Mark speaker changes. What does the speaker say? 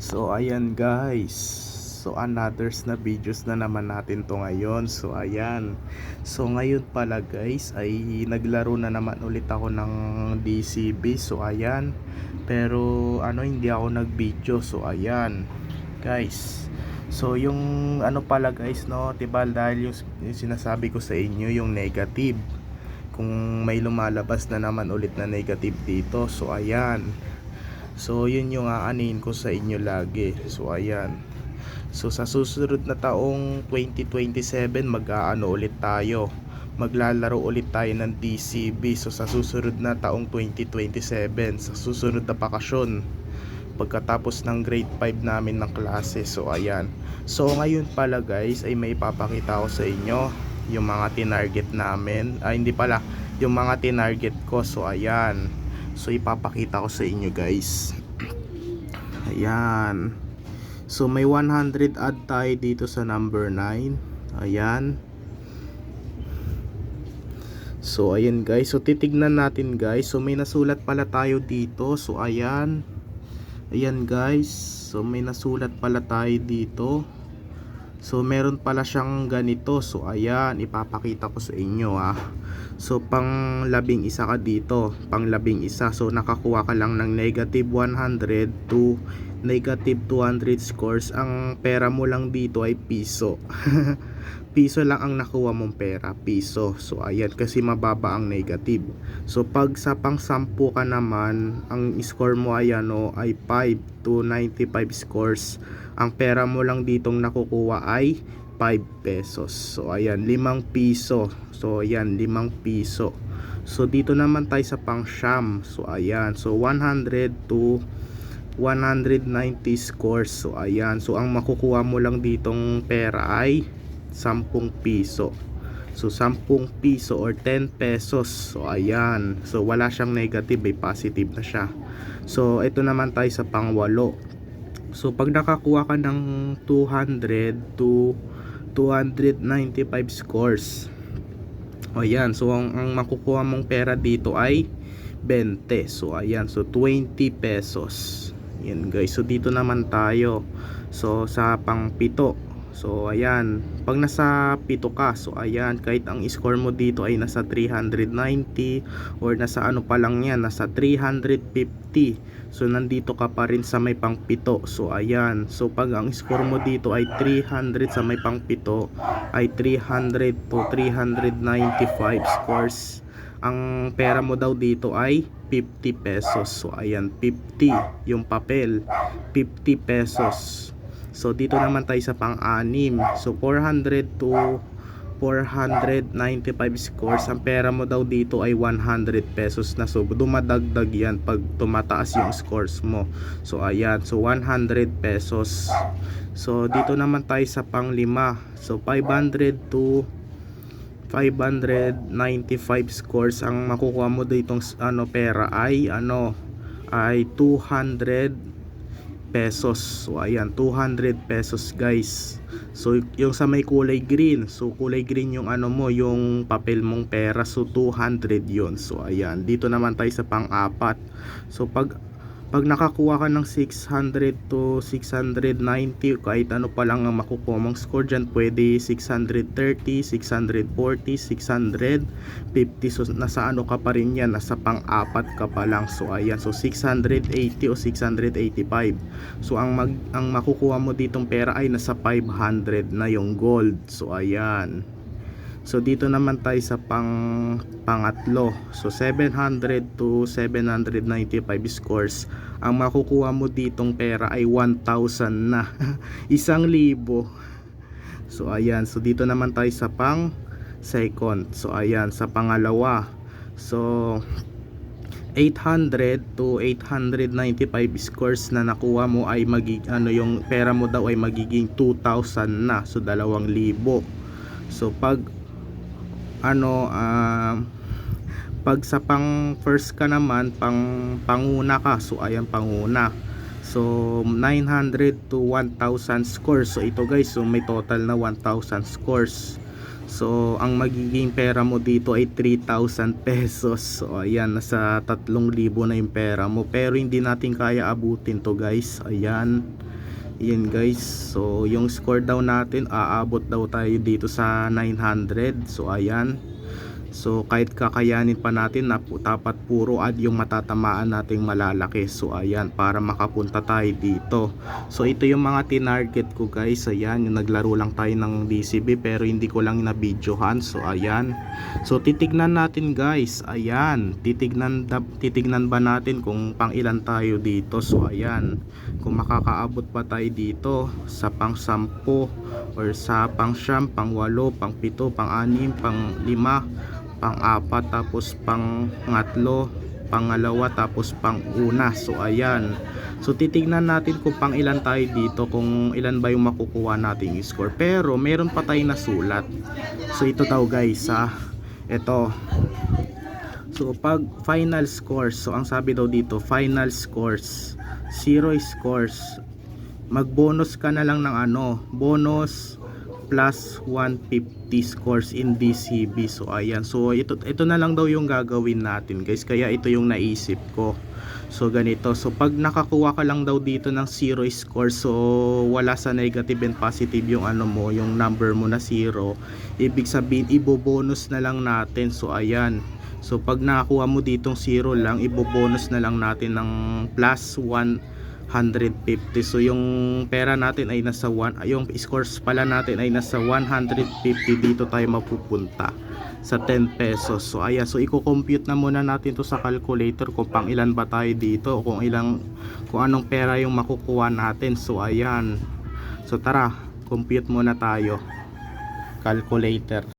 Speaker 1: So ayan guys. So another's na videos na naman natin to ngayon. So ayan. So ngayon pala guys ay naglaro na naman ulit ako ng DCB. So ayan. Pero hindi ako nag-video. So ayan guys. So yung pala guys no, diba dahil yung sinasabi ko sa inyo yung negative. Kung may lumalabas na naman ulit na negative dito. So ayan. So yun yung aanin ko sa inyo lagi. So ayan. So sa susunod na taong 2027 mag-aano ulit tayo. Maglalaro ulit tayo ng DCB. So sa susunod na taong 2027, sa susunod na bakasyon, pagkatapos ng grade 5 namin ng klase. So ayan. So ngayon pala guys ay may papakita ko sa inyo yung mga tinarget namin. Hindi pala, yung mga tinarget ko. So ayan. So ipapakita ko sa inyo guys. Ayan. So may 100 add tayo dito sa number 9. Ayan. So ayan guys. So titignan natin guys. So may nasulat pala tayo dito. So ayan. Ayan guys. So may nasulat pala tayo dito. So meron pala siyang ganito. So ayan, ipapakita ko sa inyo So pang 11 ka dito, pang 11. So nakakuha ka lang ng negative 100 to negative 200 scores. Ang pera mo lang dito ay piso. Piso lang ang nakuha mong pera, piso. So ayan, kasi mababa ang negative. So pag sa pang 10 ka naman, ang score mo ay ay 5 to 95 scores. Ang pera mo lang ditong nakukuha ay 5 pesos. So ayan, 5 piso. So ayan, 5 piso. So dito naman tayo sa pang siyam. So ayan, so 100 to 190 scores. So ayan, so ang makukuha mo lang ditong pera ay 10 piso. So 10 piso or 10 pesos. So ayan, so wala siyang negative, ay positive na siya. So ito naman tayo sa pang 8. So pag nakakuha ka ng 200 to 295 scores, ayan, so ang makukuha mong pera dito ay 20. So ayan, so 20 pesos. Yan guys, so dito naman tayo. So sa pang 7. So ayan, pag nasa 7 ka, so ayan, kahit ang score mo dito ay nasa 390 or nasa pa lang yan, nasa 350. So nandito ka pa rin sa may pang 7. So ayan, so pag ang score mo dito ay 300 sa may pang 7, ay 300 to 395 scores. Ang pera mo daw dito ay 50 pesos. So ayan, 50 yung papel, 50 pesos. So dito naman tayo sa pang-6. So 400 to 495 scores. Ang pera mo daw dito ay 100 pesos na. So dumadagdag yan pag tumataas yung scores mo. So ayan, so 100 pesos. So dito naman tayo sa pang-5. So 500 to 595 scores. Ang makukuha mo ditong pera ay ay 200 pesos. So ayan, 200 pesos guys. So yung sa may kulay green, so kulay green yung mo, yung papel mong pera. So 200 yon. So ayan, dito naman tayo sa pang-4. So pag nakakuha ka ng 600 to 690, kahit pa lang ang makukuha mong score dyan, pwede 630, 640, 650. So nasa ka pa rin yan, nasa pang-4 ka pa lang. So ayan, so 680 o 685. So ang makukuha mo ditong pera ay nasa 500 na yung gold. So ayan. So dito naman tayo sa pangatlo. So 700 to 795 scores. Ang makukuha mo ditong pera ay 1,000 na. 1,000. So ayan, so dito naman tayo sa pang second. So ayan, sa pangalawa. So 800 to 895 scores na nakuha mo ay yung pera mo daw ay magiging 2,000 na. So 2,000. So pag pag sa pang first ka naman, panguna ka. So ayan, panguna. So 900 to 1,000 scores. So ito guys, so may total na 1,000 scores. So ang magiging pera mo dito ay 3,000 pesos. So ayan, nasa 3,000 na yung pera mo. Pero hindi natin kaya abutin to guys. Ayan. Yan guys, so yung score daw natin aabot daw tayo dito sa 900. So ayan, so kahit kakayanin pa natin na dapat puro ad yung matatamaan nating malalaki. So ayan, para makapunta tayo dito. So ito yung mga tinarget ko guys. Ayan, yung naglaro lang tayo ng DCB pero hindi ko lang na videohan. So ayan, so titignan natin guys. Ayan, titignan ba natin kung pang ilan tayo dito. So ayan, kung makakaabot pa tayo dito sa pang 10 or sa pang 9, pang 8, pang 7, pang 6, pang 5, pang-4, tapos pang-3, pang-2, tapos pang-1. So ayan, so titignan natin kung pang ilan tayo dito, kung ilan ba yung makukuha nating score. Pero meron pa tayong nasulat. So ito daw guys ito. So pag final scores, so ang sabi daw dito, final scores 0 scores, mag-bonus ka na lang ng bonus plus 150 scores in DCB. So ayan, so ito na lang daw yung gagawin natin guys, kaya ito yung naisip ko. So ganito, so pag nakakuha ka lang daw dito ng 0 scores, so wala sa negative and positive yung mo, yung number mo na 0, ibig sabihin ibobonus na lang natin. So ayan, so pag nakakuha mo ditong 0 lang, ibobonus na lang natin ng plus 150. So yung pera natin ay nasa yung scores pala natin ay nasa 150. Dito tayo mapupunta sa 10 pesos. So ayan, so i-compute na muna natin to sa calculator kung pang ilan ba tayo dito, kung anong pera yung makukuha natin. So ayan, so tara, compute muna tayo, calculator.